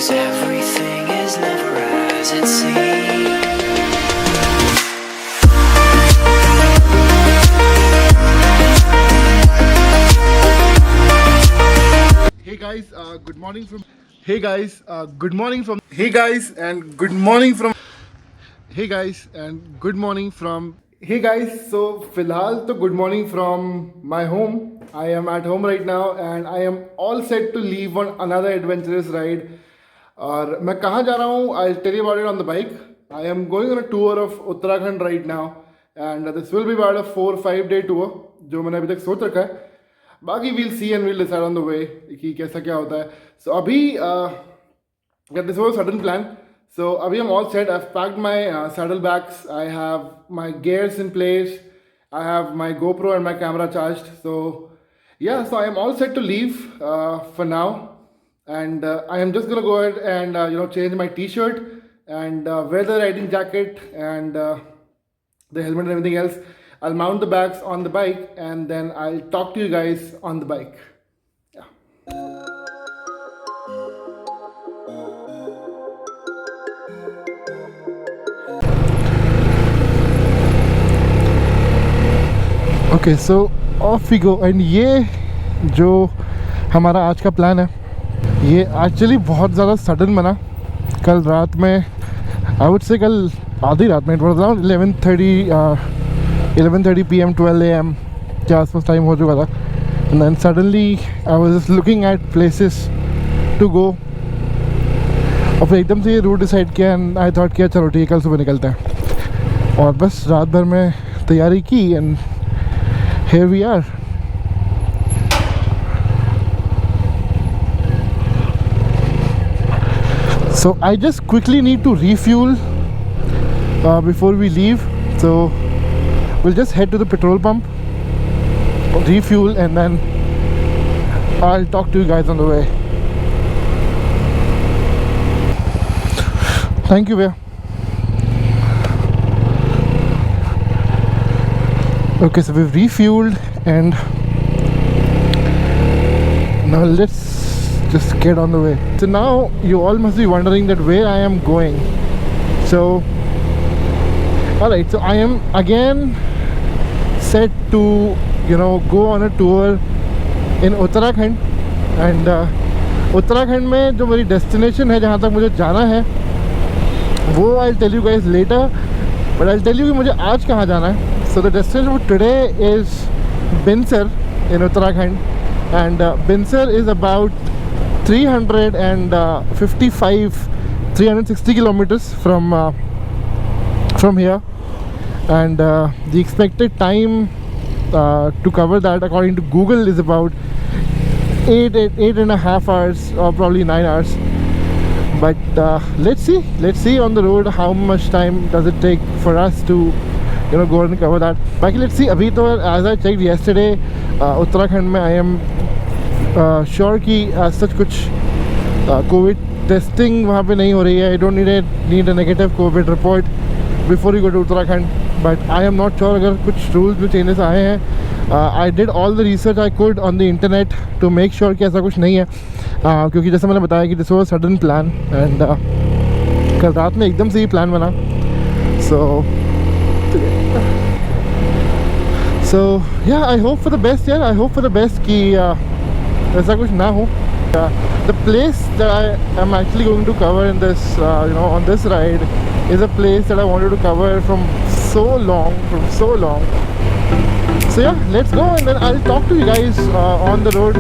'cause everything is never as it seems. Hey guys, good morning from. Hey guys, good morning from. Hey guys, and good morning from. Hey guys, and good morning from. Hey guys, so फिलहाल तो good morning from my home. I am at home right now and I am all set to leave on another adventurous ride. और मैं कहाँ जा रहा हूँ? I'll tell you about it on the bike. I am going on a tour of Uttarakhand right now and this will be about a 4-5 day tour जो मैंने अभी तक सोच रखा है. बाकी we'll see and we'll decide on the way कि कैसा क्या होता है. So अभी this was a sudden plan. So abhi I'm all set. I've packed my saddlebags. I have my gears in place. I have my GoPro and my camera charged. So yeah, so I am all set to leave for now. And I am just gonna go ahead and change my T-shirt and wear the riding jacket and the helmet and everything else. I'll mount the bags on the bike and then I'll talk to you guys on the bike. Okay so off we go. And ये जो हमारा आज का plan है ये actually बहुत ज़्यादा sudden बना. कल रात में आई वुड से कल आधी रात में 11:30 PM 12 AM के आसपास टाइम हो चुका था. And then suddenly I was just looking at places to go और फिर एकदम से ये रूट डिसाइड किया. एंड आई थॉट किया चलो ठीक है कल सुबह निकलते हैं. और बस रात भर में तैयारी की and here we are. So I just quickly need to refuel before we leave. So we'll just head to the petrol pump, refuel, and then I'll talk to you guys on the way. Thank you, Bhaiya. Okay, so we've refueled and now let's just get on the way. So now you all must be wondering that where I am going. So alright, so I am again set to go on a tour in Uttarakhand and Uttarakhand में जो मेरी destination है जहाँ तक मुझे जाना है वो I'll tell you guys later, but I'll tell you कि मुझे आज कहाँ जाना है. So the destination for today is Binsar in Uttarakhand, and Binsar is about 360 kilometers from here, and the expected time to cover that according to Google is about 8.5 hours or probably 9 hours. But let's see on the road how much time does it take for us to go and cover that. Baaki let's see. Abhi to as I checked yesterday, Uttarakhand mein I am sure कि as such कुछ COVID testing वहाँ पे नहीं हो रही है. I don't need a negative COVID report before you go to Uttarakhand. But I am not sure अगर कुछ rules में changes आए हैं. I did all the research I could on the internet to make sure कि ऐसा कुछ नहीं है. क्योंकि जैसे मैंने बताया कि this was a sudden plan and कल रात में एकदम से ही plan बना. So yeah, I hope for the best. I hope for the best कि ऐसा कुछ ना हो. The place that I am actually going to cover in this on this ride is a place that I wanted to cover from so long. So yeah, let's go and then I'll talk to you guys on the road.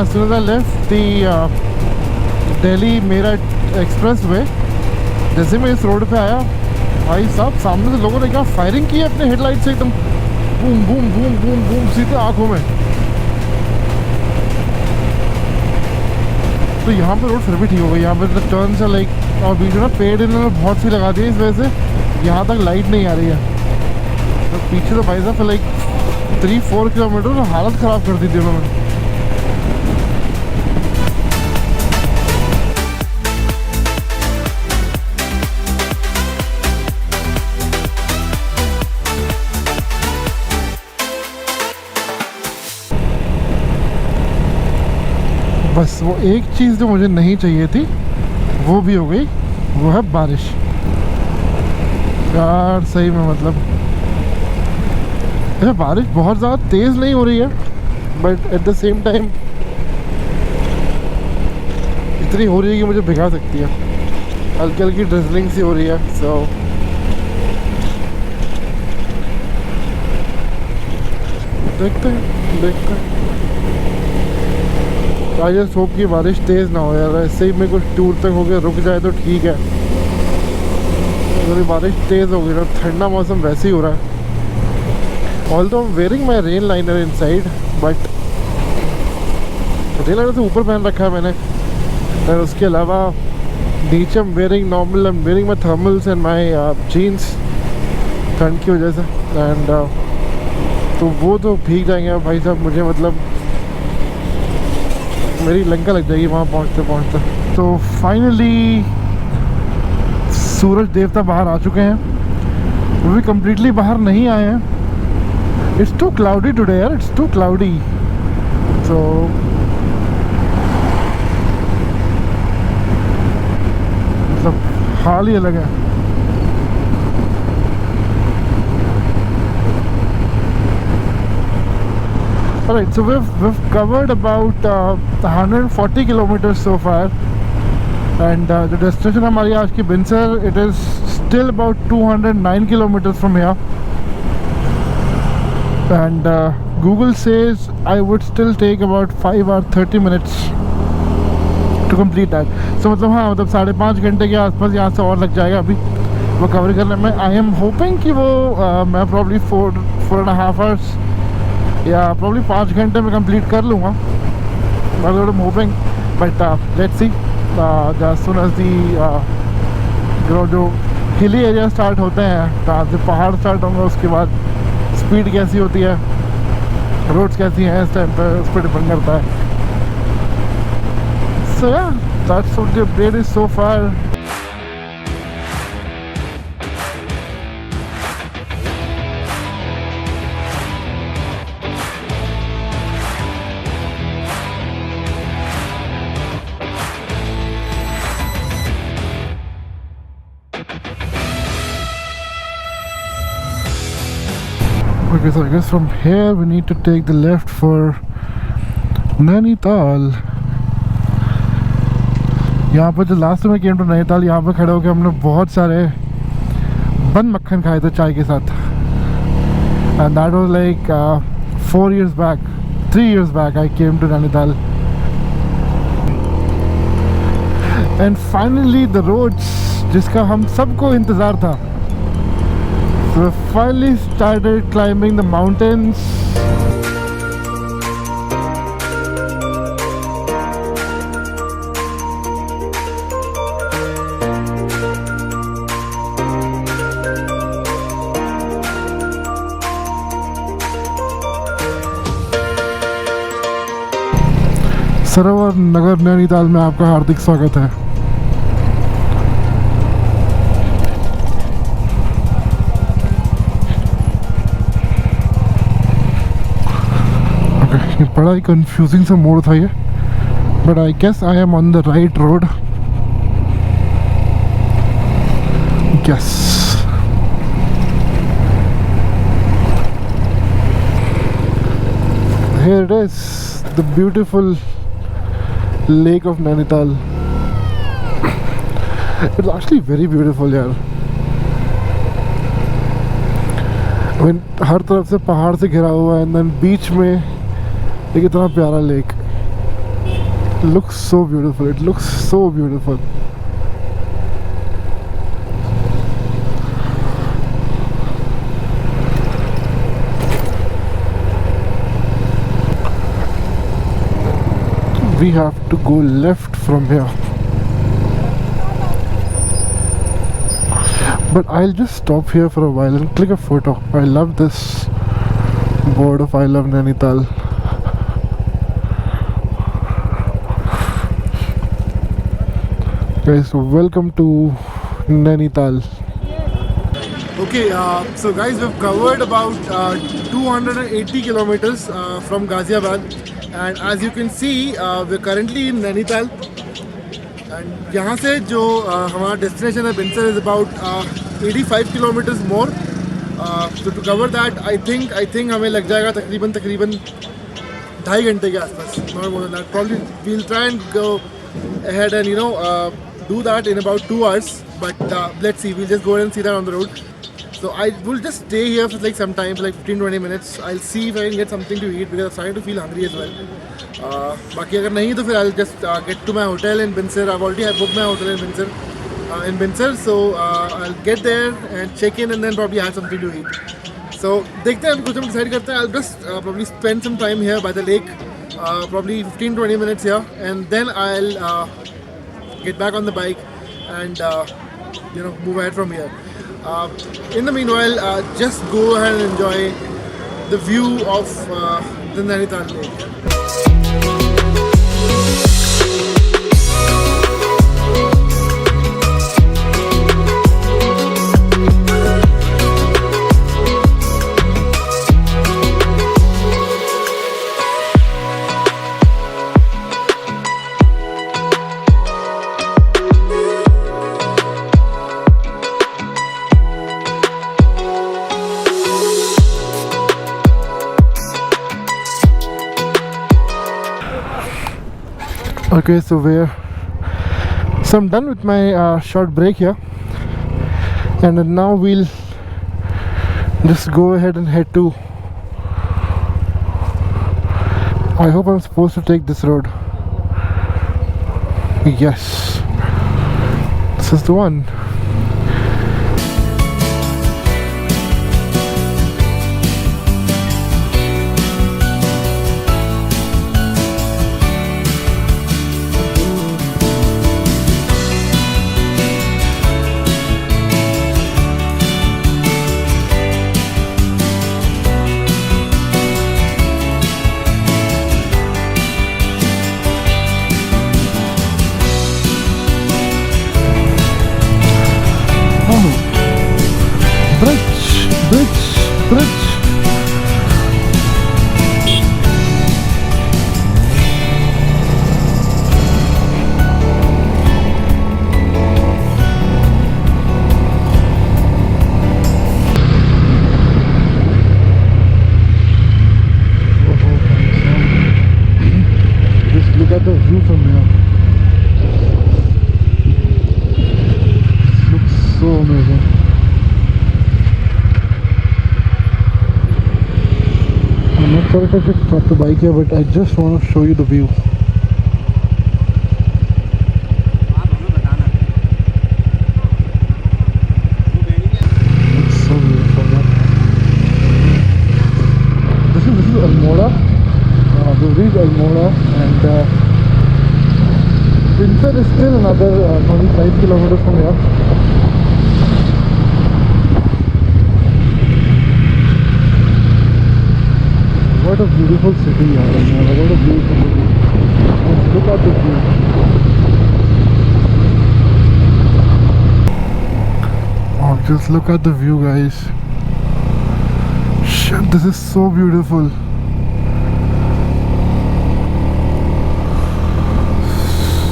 As soon as I left the Delhi Meerut expressway, जैसे मैं इस road पे आया भाई साहब सामने से लोगों ने क्या फायरिंग की है अपने हेडलाइट से एकदम boom boom boom boom boom सीधे आँखों में. तो यहाँ पे रोड फिर भी ठीक हो गई. यहाँ पे टर्न से लाइक और बीच में पेड़ इन्होंने बहुत सी लगा दी है, इस वजह से यहाँ तक लाइट नहीं आ रही है. तो पीछे तो भाई साहब लाइक 3-4 किलोमीटर हालत ख़राब कर दी थी उन्होंने. बस वो एक चीज़ जो मुझे नहीं चाहिए थी वो भी हो गई, वो है बारिश। यार सही में मतलब अच्छा बारिश बहुत ज़्यादा तेज़ नहीं हो रही है, but at the same time इतनी हो रही है कि मुझे भिगा सकती है। हल्की हल्की ड्रिजलिंग सी हो रही है। सो देखते हैं। आई जस्ट होप कि बारिश तेज़ ना हो यार, ऐसे ही मेरे को टूर तक हो गया रुक जाए तो ठीक है। अगर बारिश तेज़ हो गई ना, ठंडा मौसम वैसे ही हो रहा है। Although I am wearing my rain liner inside, but rain liner से ऊपर पहन रखा है मैंने, और उसके अलावा नीचे I am wearing my thermals and my jeans ठंड की वजह से। एंड तो वो तो भीग जाएंगे भाई साहब, मुझे मतलब मेरी लंका लग जाएगी वहाँ पहुँचते पहुँचते। तो फाइनली सूरज देवता बाहर आ चुके हैं, वो भी कम्प्लीटली बाहर नहीं आए हैं। इट्स टू क्लाउडी टुडे यार, इट्स टू क्लाउडी। तो मतलब हाल ही अलग है। Alright, so we've covered about 140 kilometers so far, and the destination हमारी आज की बिनसर, it is still about 209 kilometers from here, and Google says I would still take about 5 or 30 minutes to complete that. So मतलब हाँ, मतलब 5.5 घंटे के आसपास यहाँ से और लग जाएगा अभी वो कवर करने में। आई एम होपिंग कि वो मैं प्रॉब्ली 4.5 hours या प्रॉब्ली 5 घंटे में कंप्लीट कर लूँगा। I am hoping, but let's see. Just soon as the जो हिली एरिया स्टार्ट होते हैं, जहाँ से पहाड़ स्टार्ट होंगे, उसके बाद स्पीड कैसी होती है, रोड्स कैसी हैं इस टाइम पर, उस पर डिपेंड करता है। सो या that's what the update is so far. Okay, so I guess from here we need to take the left for Nainital. यहाँ पर जो लास्ट में केम टू नैनीताल, यहाँ पर खड़े होकर हमने बहुत सारे बन मक्खन खाए थे चाय के साथ, and that was like 4 years back, 3 years back I came to Nainital, and finally the roads जिसका हम सबको इंतज़ार था. So we finally started climbing the mountains. सरोवर नगर नैनीताल में आपका हार्दिक स्वागत है. ये बड़ा ही कंफ्यूजिंग सा मोड़ था ये, but I guess I am on the right road. Yes, here it is, the beautiful lake of Nainital. It's actually very beautiful यार. I mean, हर तरफ से पहाड़ से घिरा हुआ है, and then बीच में एक इतना प्यारा lake. Looks so beautiful. It looks so beautiful. We have to go left from here. But I'll just stop here for a while and click a photo. I love this board of I love Nainital. Guys, welcome to Nainital. Okay, so guys, we've covered about 280 kilometers from Ghaziabad. And as you can see we currently in Nainital and यहाँ से जो हमारा destination है Binsar is about 85 kilometers more. तो to cover that I think हमें लग जाएगा तकरीबन 2.5 घंटे के आसपास. Not more than that. Probably we'll try and go ahead and do that in about 2 hours, but let's see, we'll just go ahead and see that on the road. So I will just stay here for like some time, for like 15-20 minutes. I'll see if I can get something to eat because I'm starting to feel hungry as well. बाकी अगर नहीं तो फिर I'll just get to my hotel in Binsar. I've already have booked my hotel in Binsar, so I'll get there and check in and then probably have something to eat. So देखते हैं, कुछ हम decide करते हैं. I'll just probably spend some time here by the lake, probably 15-20 minutes here, and then I'll get back on the bike and move ahead from here. In the meanwhile, just go ahead and enjoy the view of the Nainital Lake. Okay, so I'm done with my short break here, and now we'll just go ahead and head to. I hope I'm supposed to take this road. Yes, this is the one. Bridge. Just look at the view from here. This looks so amazing. I'm not sure if I should stop the bike here, but I just want to show you the view. It's so beautiful. This is Almora. We've reached Almora, and Binsar is still another 25 kilometers from here. What a beautiful city, yaar. What a beautiful city. Let's look at the view. Oh, just look at the view, guys. Shit, this is so beautiful.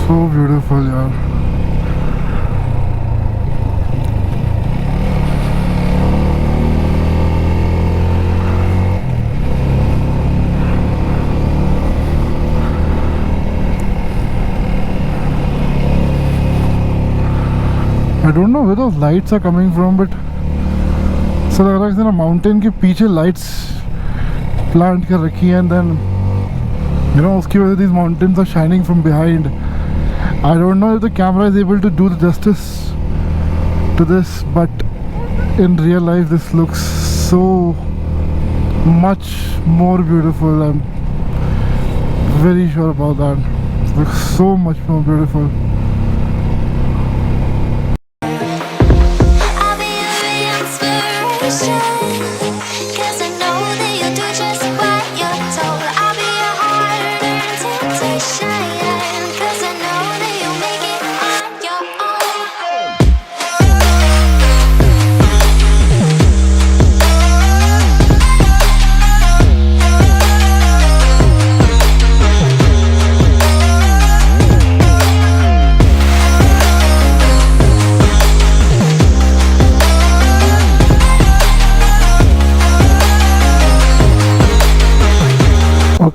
So beautiful, yaar. I don't know where those lights are coming from, but so लग रहा है किसी mountain के पीछे lights plant कर रखी हैं, and then उसकी वजह से these mountains are shining from behind. I don't know if the camera is able to do the justice to this, but in real life this looks so much more beautiful. I'm very sure about that. It looks so much more beautiful. I'll be your inspiration, 'cause I know that you'll do just what you're told. I'll be your heart and temptation, 'cause I know that you'll make it on your own.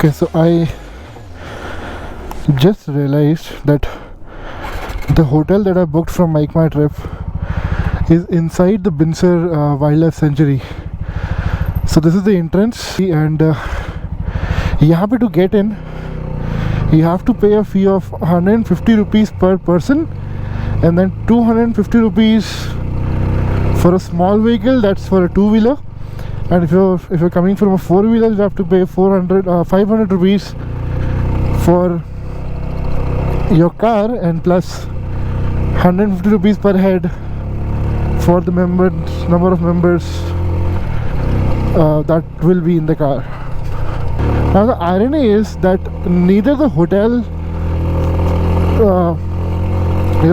Okay, so I just realized that the hotel that I booked from Make My Trip is inside the Binsar Wildlife Sanctuary. So this is the entrance, and यहाँ पे to get in you have to pay a fee of 150 rupees per person, and then 250 rupees for a small vehicle, that's for a two-wheeler. And if you're coming from a four-wheeler, you have to pay 500 rupees for your car, and plus 150 rupees per head for the number of members that will be in the car. Now the irony is that neither the hotel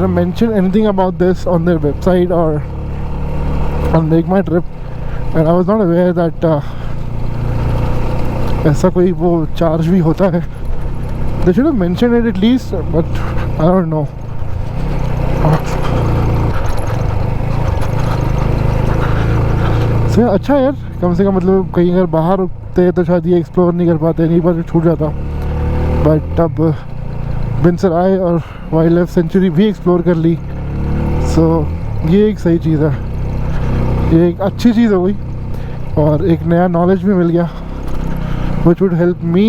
mention anything about this on their website or on Make My Trip, and I was not aware that ऐसा कोई वो charge भी होता है. They should have mentioned it at least, but I don't know. So अच्छा यार, कम से कम मतलब कहीं अगर बाहर रुकते तो शायद ये एक्सप्लोर नहीं कर पाते, नहीं पर छूट जाता. बट अब बिनसर आए और वाइल्ड लाइफ सेंचुरी भी एक्सप्लोर कर ली. सो ये एक सही चीज़ है, ये एक अच्छी चीज़ हो गई, और एक नया नॉलेज भी मिल गया, which would help me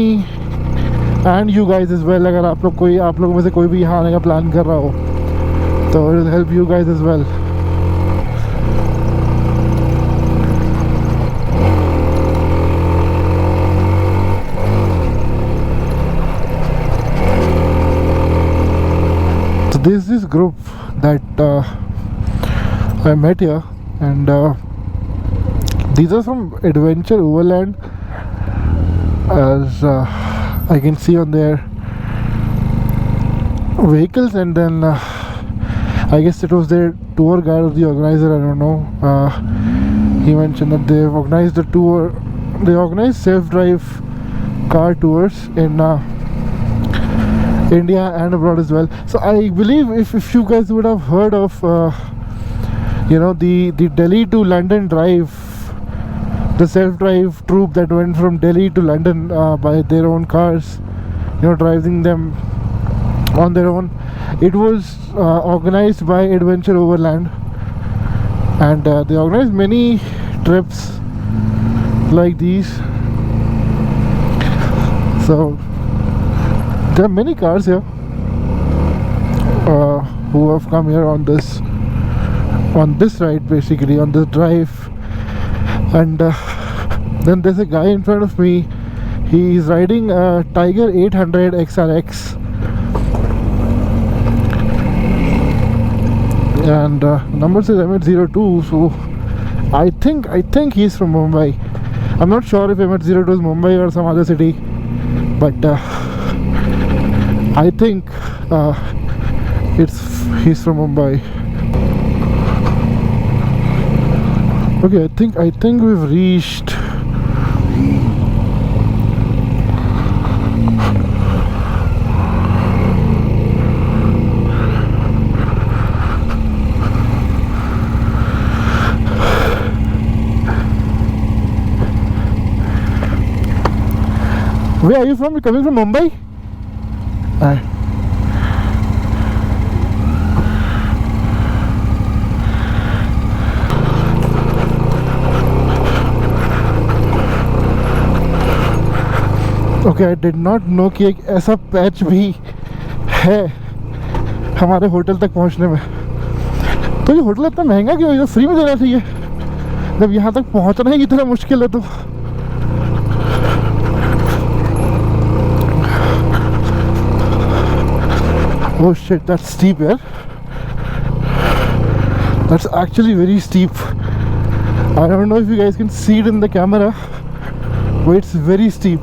and you guys is well. अगर आप लोगों में से कोई भी यहाँ आने का प्लान कर रहा हो तो it will help you guys is well. There's this group that I met here, and these are from Adventure Overland, as I can see on their vehicles. And then I guess it was their tour guide or the organizer, I don't know. He mentioned that they've organized the tour. They organize self-drive car tours in India and abroad as well. So I believe if you guys would have heard of the Delhi to London drive, the self-drive troupe that went from Delhi to London by their own cars, driving them on their own. It was organized by Adventure Overland, and they organized many trips like these. So there are many cars here who have come here on this ride, basically on this drive. And then there's a guy in front of me. He's riding a Tiger 800 XRX, and number says M802. So I think he's from Mumbai. I'm not sure if M802 is Mumbai or some other city, but I think he's from Mumbai. Okay, I think we've reached. Where are you from? You're coming from Mumbai? Okay, I did not know कि एक ऐसा patch भी है हमारे hotel तक पहुंचने में. तो ये होटल इतना महंगा क्यों है? ये फ्री में देना चाहिए जब यहाँ तक पहुंचना ही इतना मुश्किल है. तो oh shit, that's steep, yeah. That's actually very steep. I don't know if you guys can see it in the camera, but it's very steep.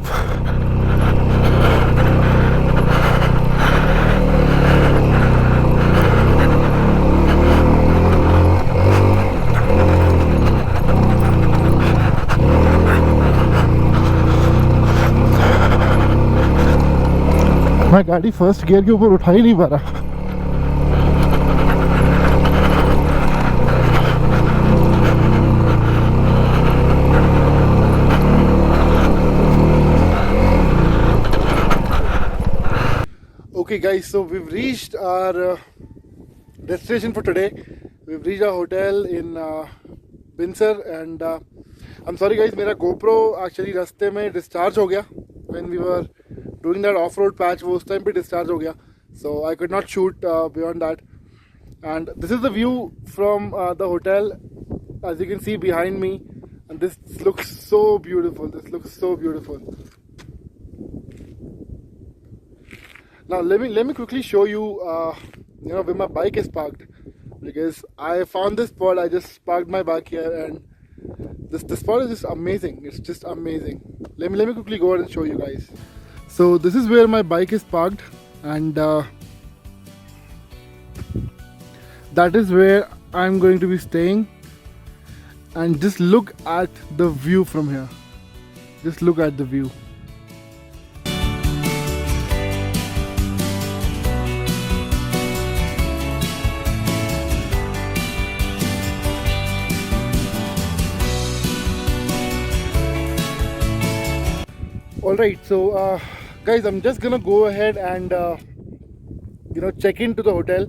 मैं गाड़ी फर्स्ट गियर के ऊपर उठा ही नहीं पा रहा. Okay, guys, so we've reached our destination for today. We've reached our hotel in Binsar, and I'm sorry, guys, मेरा GoPro actually रास्ते में discharge हो गया. When we were doing that off-road patch, वो उस time पे discharge हो गया. So I could not shoot beyond that. And this is the view from the hotel, as you can see behind me. And this looks so beautiful. This looks so beautiful. Now let me quickly show you, where my bike is parked, because I found this spot. I just parked my bike here, and this spot is just amazing. It's just amazing. Let me quickly go ahead and show you guys. So this is where my bike is parked, and that is where I'm going to be staying. And just look at the view from here. Just look at the view. Alright, so guys, I'm just gonna go ahead and check into the hotel,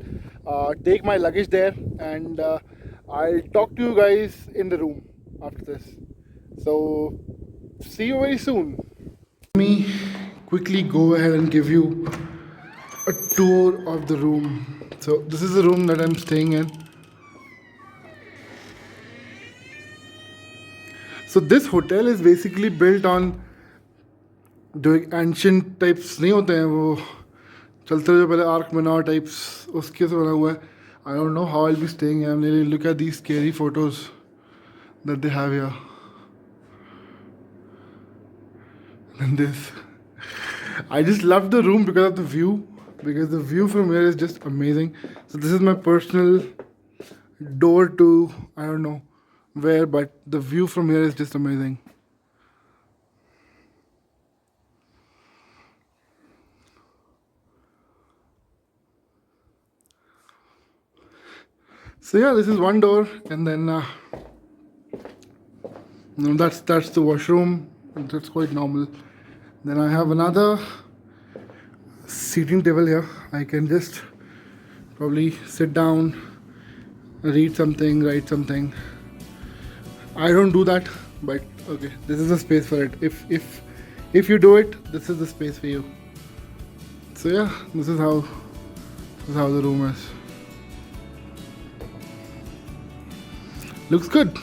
take my luggage there, and I'll talk to you guys in the room after this. So see you very soon. Let me quickly go ahead and give you a tour of the room. So this is the room that I'm staying in. So this hotel is basically built on जो एक ancient types नहीं होते हैं, वो चलते हुए पहले arc मीनार types उसके से बना हुआ है. I don't know how I will be staying here. Look at these scary photos that they have here. And this, I just love the room because of the view, because the view from here is just amazing. So this is my personal door to, I don't know where, but the view from here is just amazing. So yeah, this is one door, and then that's the washroom. That's quite normal. Then I have another seating table here. I can just probably sit down, read something, write something. I don't do that, but okay, this is the space for it. If you do it, this is the space for you. So yeah, this is how the room is. Looks good.